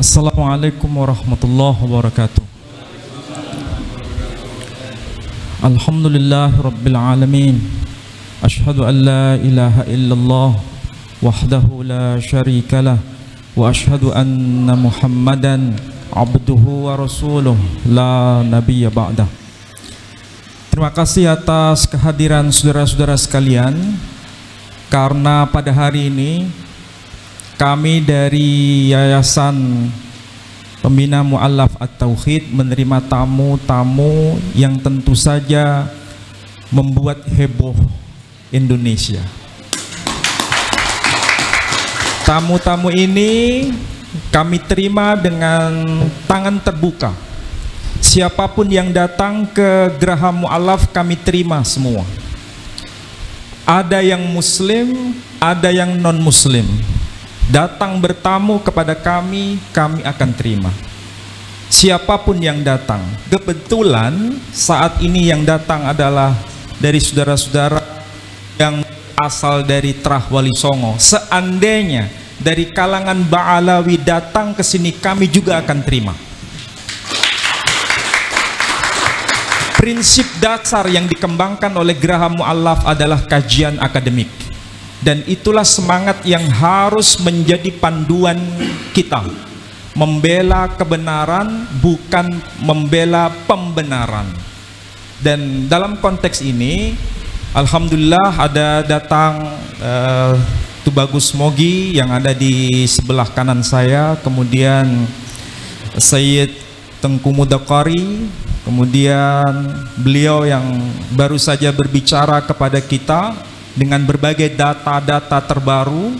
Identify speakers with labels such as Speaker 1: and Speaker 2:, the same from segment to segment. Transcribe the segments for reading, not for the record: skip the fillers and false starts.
Speaker 1: Assalamualaikum warahmatullahi wabarakatuh. Alhamdulillahi rabbil alamin. Ashhadu an la ilaha illallah wahdahu la syarikalah wa ashhadu anna Muhammadan abduhu wa rasuluh la nabiyya ba'dah. Terima kasih atas kehadiran saudara-saudara sekalian, karena pada hari ini kami dari Yayasan Pembina Mu'allaf At-Tauhid menerima tamu-tamu yang tentu saja membuat heboh Indonesia. Tamu-tamu ini kami terima dengan tangan terbuka. Siapapun yang datang ke Geraha Mu'allaf kami terima semua. Ada yang muslim, ada yang non-muslim. Datang bertamu kepada kami akan terima. Siapapun yang datang. Kebetulan saat ini yang datang adalah dari saudara-saudara yang asal dari Trah Wali Songo. Seandainya dari kalangan Ba'alawi datang ke sini, kami juga akan terima. Prinsip dasar yang dikembangkan oleh Geraha Mu'allaf adalah kajian akademik. Dan itulah semangat yang harus menjadi panduan kita. Membela kebenaran, bukan membela pembenaran. Dan dalam konteks ini, alhamdulillah ada datang Tubagus Mogi yang ada di sebelah kanan saya. Kemudian Sayyid Tengku Mudaqari. Kemudian beliau yang baru saja berbicara kepada kita dengan berbagai data-data terbaru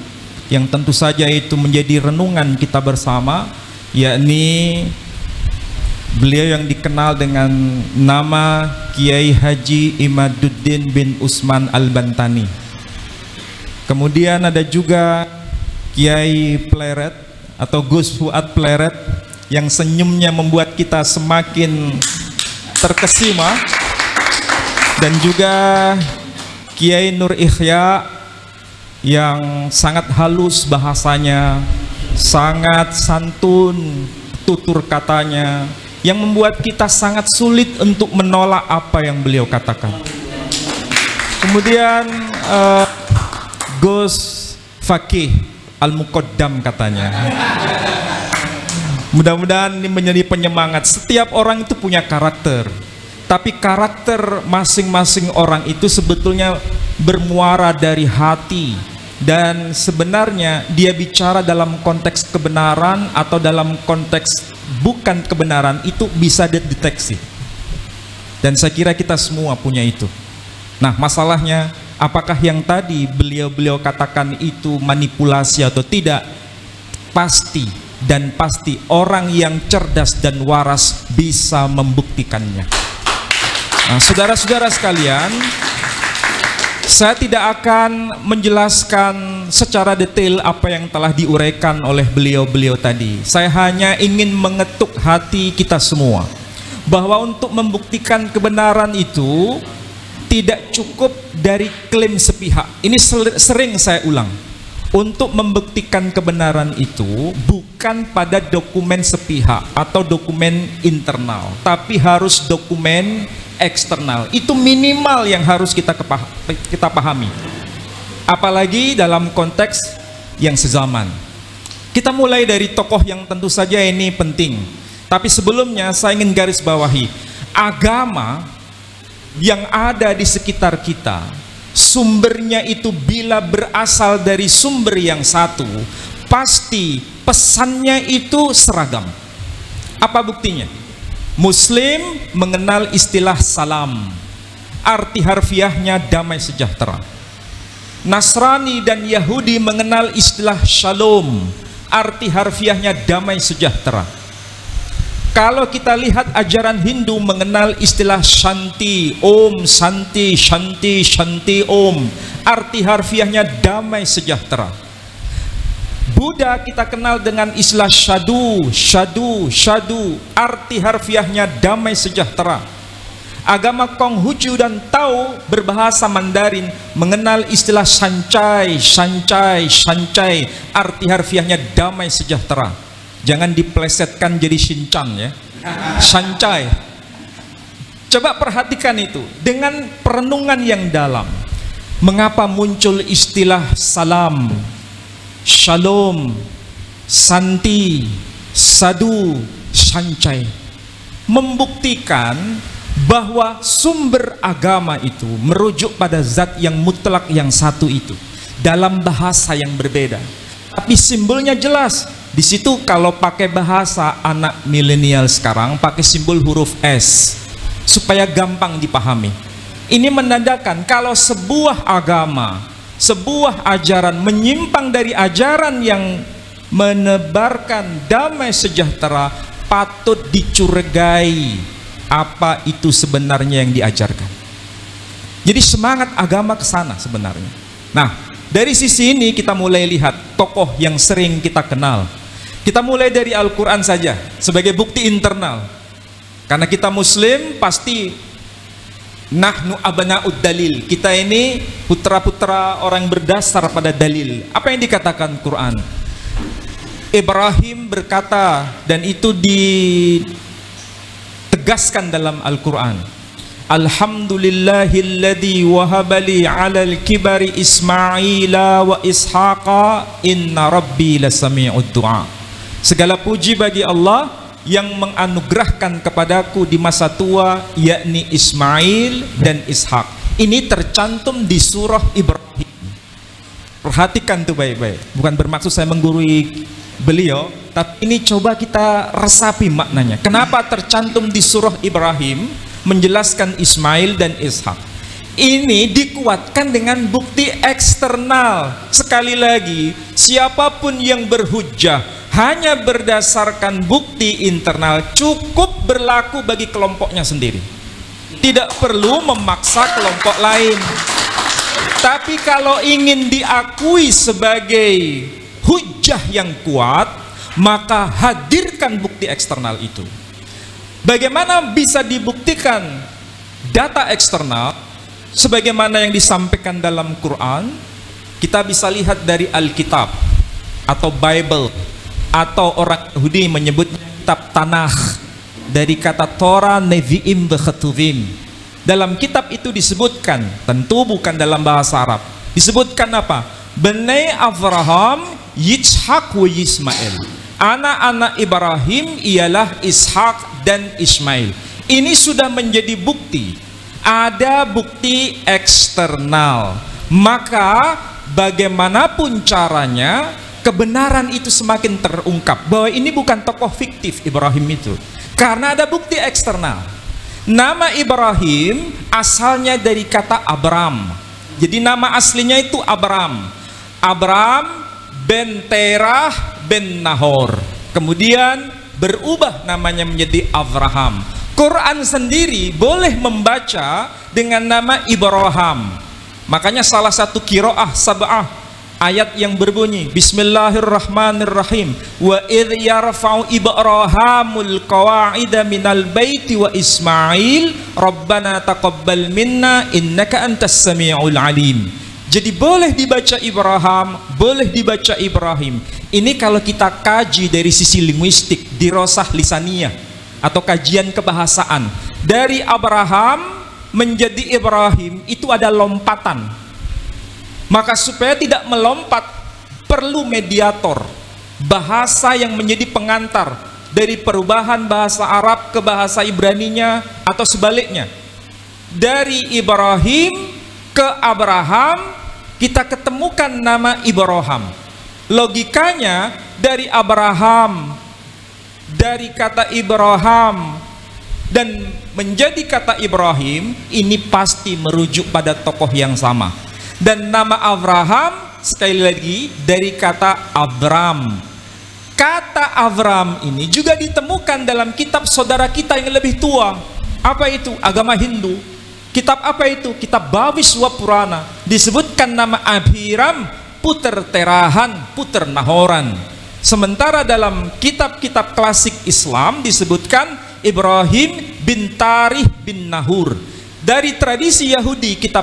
Speaker 1: yang tentu saja itu menjadi renungan kita bersama, yakni beliau yang dikenal dengan nama Kiai Haji Imaduddin bin Usman Al-Bantani. Kemudian ada juga Kiai Pleret atau Gus Fuad Pleret yang senyumnya membuat kita semakin terkesima, dan juga Kiai Nur Ikhya yang sangat halus bahasanya, sangat santun tutur katanya, yang membuat kita sangat sulit untuk menolak apa yang beliau katakan. Kemudian Gus Fakih Al-Muqaddam katanya. Mudah-mudahan ini menjadi penyemangat. Setiap orang itu punya karakter, tapi karakter masing-masing orang itu sebetulnya bermuara dari hati. Dan sebenarnya dia bicara dalam konteks kebenaran atau dalam konteks bukan kebenaran, itu bisa dideteksi. Dan saya kira kita semua punya itu. Nah, masalahnya apakah yang tadi beliau katakan itu manipulasi atau tidak? Pasti dan pasti orang yang cerdas dan waras bisa membuktikannya. Nah, saudara-saudara sekalian, saya tidak akan menjelaskan secara detail apa yang telah diuraikan oleh beliau-beliau tadi. Saya hanya ingin mengetuk hati kita semua bahwa untuk membuktikan kebenaran itu tidak cukup dari klaim sepihak. Ini sering saya ulang. Untuk membuktikan kebenaran itu bukan pada dokumen sepihak atau dokumen internal, tapi harus dokumen eksternal. Itu minimal yang harus kita pahami. Apalagi dalam konteks yang sezaman. Kita mulai dari tokoh yang tentu saja ini penting. Tapi sebelumnya saya ingin garis bawahi, agama yang ada di sekitar kita, sumbernya itu bila berasal dari sumber yang satu, pasti pesannya itu seragam. Apa buktinya? Muslim mengenal istilah salam, arti harfiahnya damai sejahtera. Nasrani dan Yahudi mengenal istilah shalom, arti harfiahnya damai sejahtera. Kalau kita lihat ajaran Hindu mengenal istilah Shanti, Om, Santi, Shanti, Shanti, Om, arti harfiahnya damai sejahtera. Buddha kita kenal dengan istilah Shadu, Shadu, Shadu, arti harfiahnya damai sejahtera. Agama Konghucu dan Tao berbahasa Mandarin mengenal istilah Sancai, Sancai, Sancai, arti harfiahnya damai sejahtera. Jangan diplesetkan jadi Shinchan ya. Sancai. Coba perhatikan itu dengan perenungan yang dalam. Mengapa muncul istilah salam, shalom, santi, sadu, sancai? Membuktikan bahwa sumber agama itu merujuk pada zat yang mutlak yang satu itu dalam bahasa yang berbeda. Tapi simbolnya jelas. Di situ kalau pakai bahasa anak milenial sekarang pakai simbol huruf S supaya gampang dipahami. Ini menandakan kalau sebuah agama, sebuah ajaran menyimpang dari ajaran yang menebarkan damai sejahtera, patut dicurigai apa itu sebenarnya yang diajarkan. Jadi semangat agama ke sana sebenarnya. Nah, dari sisi ini kita mulai lihat tokoh yang sering kita kenal. Kita mulai dari Al-Quran saja sebagai bukti internal. Karena kita Muslim pasti nahnu abna'ud dalil. Kita ini putra-putra orang berdasar pada dalil. Apa yang dikatakan Quran? Ibrahim berkata, dan itu ditegaskan dalam Al-Quran. Alhamdulillahilladzi wahabali alal kibari Ismaila wa Ishaqa inna rabbi lasami'ud du'a. Segala puji bagi Allah yang menganugerahkan kepadaku di masa tua, yakni Ismail dan Ishak. Ini tercantum di surah Ibrahim. Perhatikan tuh baik-baik. Bukan bermaksud saya menggurui beliau, tapi ini coba kita resapi maknanya. Kenapa tercantum di surah Ibrahim menjelaskan Ismail dan Ishak? Ini dikuatkan dengan bukti eksternal. Sekali lagi, siapapun yang berhujjah hanya berdasarkan bukti internal cukup berlaku bagi kelompoknya sendiri. Tidak perlu memaksa kelompok lain. Tapi kalau ingin diakui sebagai hujjah yang kuat, maka hadirkan bukti eksternal itu. Bagaimana bisa dibuktikan data eksternal? Sebagaimana yang disampaikan dalam Quran, kita bisa lihat dari Alkitab atau Bible, atau orang Yahudi menyebutnya kitab Tanakh, dari kata Torah, Nevi'im, Bekhetuvim. Dalam kitab itu disebutkan, tentu bukan dalam bahasa Arab, disebutkan apa? Bnei Avraham, Yitzhak wa Yismail. Anak-anak Ibrahim ialah Ishak dan Ismail. Ini sudah menjadi bukti. Ada bukti eksternal. Maka bagaimanapun caranya, kebenaran itu semakin terungkap bahwa ini bukan tokoh fiktif Ibrahim itu, karena ada bukti eksternal. Nama Ibrahim asalnya dari kata Abram. Jadi nama aslinya itu Abram. Abram ben Terah ben Nahor. Kemudian berubah namanya menjadi Avraham. Quran sendiri boleh membaca dengan nama Ibrahim. Makanya salah satu qiraah sab'ah ayat yang berbunyi Bismillahirrahmanirrahim, wa idh yarfa'u Ibrahimul qawa'ida minal baiti wa Ismail rabbana taqabbal minna innaka antas sami'ul alim. Jadi boleh dibaca Ibrahim, boleh dibaca Ibrahim. Ini kalau kita kaji dari sisi linguistik, dirosah lisaniyah atau kajian kebahasaan. Dari Abraham menjadi Ibrahim itu ada lompatan. Maka supaya tidak melompat, perlu mediator, bahasa yang menjadi pengantar dari perubahan bahasa Arab ke bahasa Ibraninya atau sebaliknya. Dari Ibrahim ke Abraham kita ketemukan nama Ibrahim. Logikanya dari Abraham, dari kata Ibrahim dan menjadi kata Ibrahim, ini pasti merujuk pada tokoh yang sama. Dan nama Abraham sekali lagi dari kata Abram. Kata Abram ini juga ditemukan dalam kitab saudara kita yang lebih tua. Apa itu? Agama Hindu. Kitab apa itu? Kitab Bhaviswa Purana. Disebutkan nama Abhiram, puter Terahan, puter Nahoran. Sementara dalam kitab-kitab klasik Islam disebutkan Ibrahim bin Tarih bin Nahur. Dari tradisi Yahudi, kitab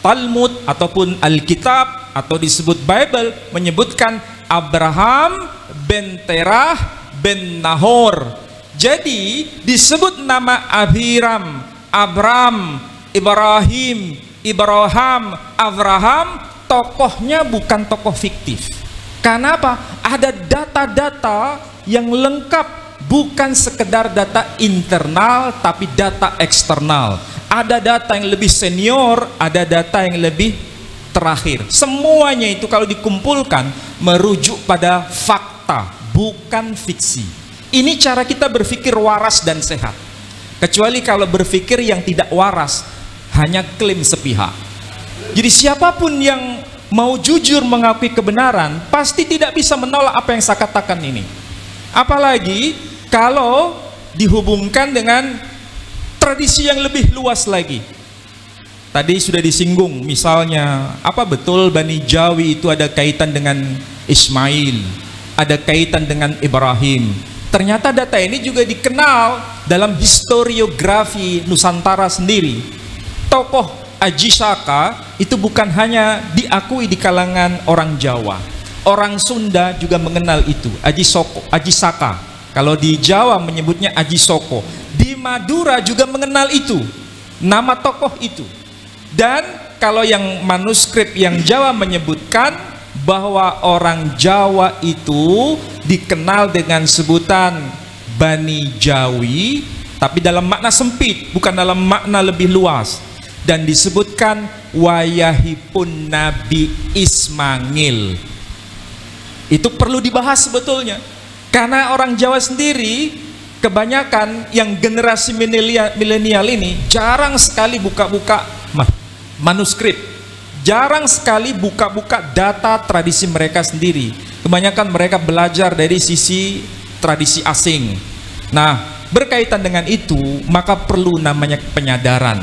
Speaker 1: Talmud ataupun Alkitab atau disebut Bible menyebutkan Abraham bin Terah bin Nahor. Jadi disebut nama Abiram, Abram, Ibrahim, Abraham, tokohnya bukan tokoh fiktif. Karena apa? Ada data-data yang lengkap, bukan sekedar data internal tapi data eksternal. Ada data yang lebih senior, ada data yang lebih terakhir. Semuanya itu kalau dikumpulkan merujuk pada fakta, bukan fiksi. Ini cara kita berpikir waras dan sehat. Kecuali kalau berpikir yang tidak waras, hanya klaim sepihak. Jadi siapapun yang mau jujur mengakui kebenaran, pasti tidak bisa menolak apa yang saya katakan ini. Apalagi kalau dihubungkan dengan tradisi yang lebih luas lagi. Tadi sudah disinggung, misalnya, apa betul Bani Jawi itu ada kaitan dengan Ismail, ada kaitan dengan Ibrahim. Ternyata data ini juga dikenal dalam historiografi Nusantara sendiri. Tokoh Aji Saka itu bukan hanya diakui di kalangan orang Jawa, orang Sunda juga mengenal itu, Aji Saka. Kalau di Jawa menyebutnya Aji Soko, di Madura juga mengenal itu, nama tokoh itu. Dan kalau yang manuskrip yang Jawa menyebutkan bahwa orang Jawa itu dikenal dengan sebutan Bani Jawi, tapi dalam makna sempit, bukan dalam makna lebih luas. Dan disebutkan wayahipun Nabi Ismail. Itu perlu dibahas sebetulnya, karena orang Jawa sendiri kebanyakan yang generasi milenial ini jarang sekali buka-buka manuskrip, jarang sekali buka-buka data tradisi mereka sendiri. Kebanyakan mereka belajar dari sisi tradisi asing. Nah, berkaitan dengan itu, maka perlu namanya penyadaran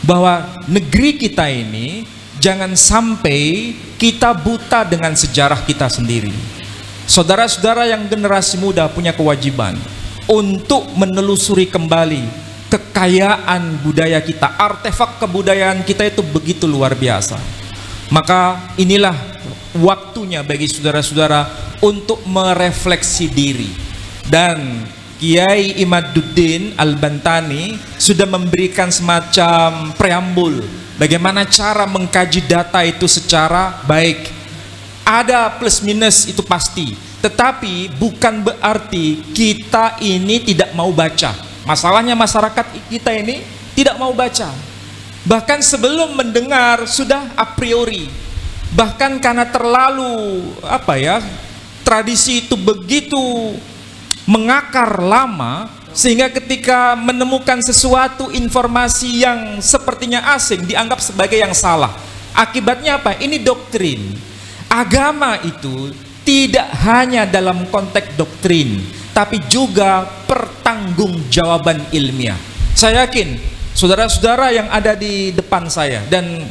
Speaker 1: bahwa negeri kita ini jangan sampai kita buta dengan sejarah kita sendiri. Saudara-saudara yang generasi muda punya kewajiban untuk menelusuri kembali kekayaan budaya kita, artefak kebudayaan kita itu begitu luar biasa. Maka inilah waktunya bagi saudara-saudara untuk merefleksi diri. Dan Kiai Imaduddin Al-Bantani sudah memberikan semacam preambul bagaimana cara mengkaji data itu secara baik. Ada plus minus itu pasti, tetapi bukan berarti kita ini tidak mau baca. Masalahnya masyarakat kita ini tidak mau baca. Bahkan sebelum mendengar sudah a priori. Bahkan karena terlalu tradisi itu begitu mengakar lama, sehingga ketika menemukan sesuatu informasi yang sepertinya asing dianggap sebagai yang salah. Akibatnya apa? Ini doktrin. Agama itu tidak hanya dalam konteks doktrin, tapi juga pertanggungjawaban ilmiah. Saya yakin saudara-saudara yang ada di depan saya dan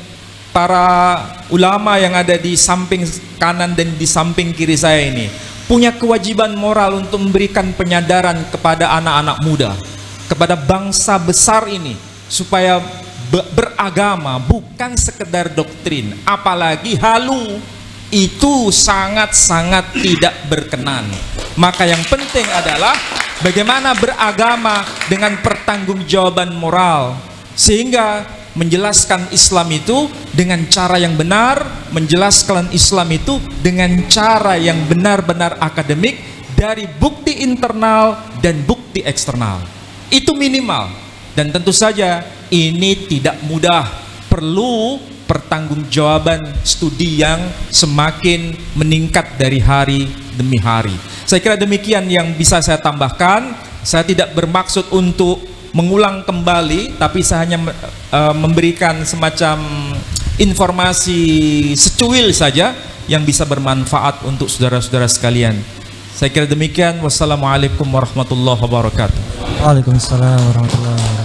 Speaker 1: para ulama yang ada di samping kanan dan di samping kiri saya ini punya kewajiban moral untuk memberikan penyadaran kepada anak-anak muda, kepada bangsa besar ini, supaya beragama bukan sekedar doktrin, apalagi halu. Itu sangat-sangat tidak berkenan. Maka yang penting adalah bagaimana beragama dengan pertanggungjawaban moral, sehingga menjelaskan Islam itu dengan cara yang benar, menjelaskan Islam itu dengan cara yang benar-benar akademik dari bukti internal dan bukti eksternal. Itu minimal. Dan tentu saja ini tidak mudah, perlu pertanggungjawaban studi yang semakin meningkat dari hari demi hari. Saya kira demikian yang bisa saya tambahkan. Saya tidak bermaksud untuk mengulang kembali, tapi saya hanya memberikan semacam informasi secuil saja yang bisa bermanfaat untuk saudara-saudara sekalian. Saya kira demikian. Wassalamualaikum warahmatullahi wabarakatuh.
Speaker 2: Waalaikumsalam warahmatullahi wabarakatuh.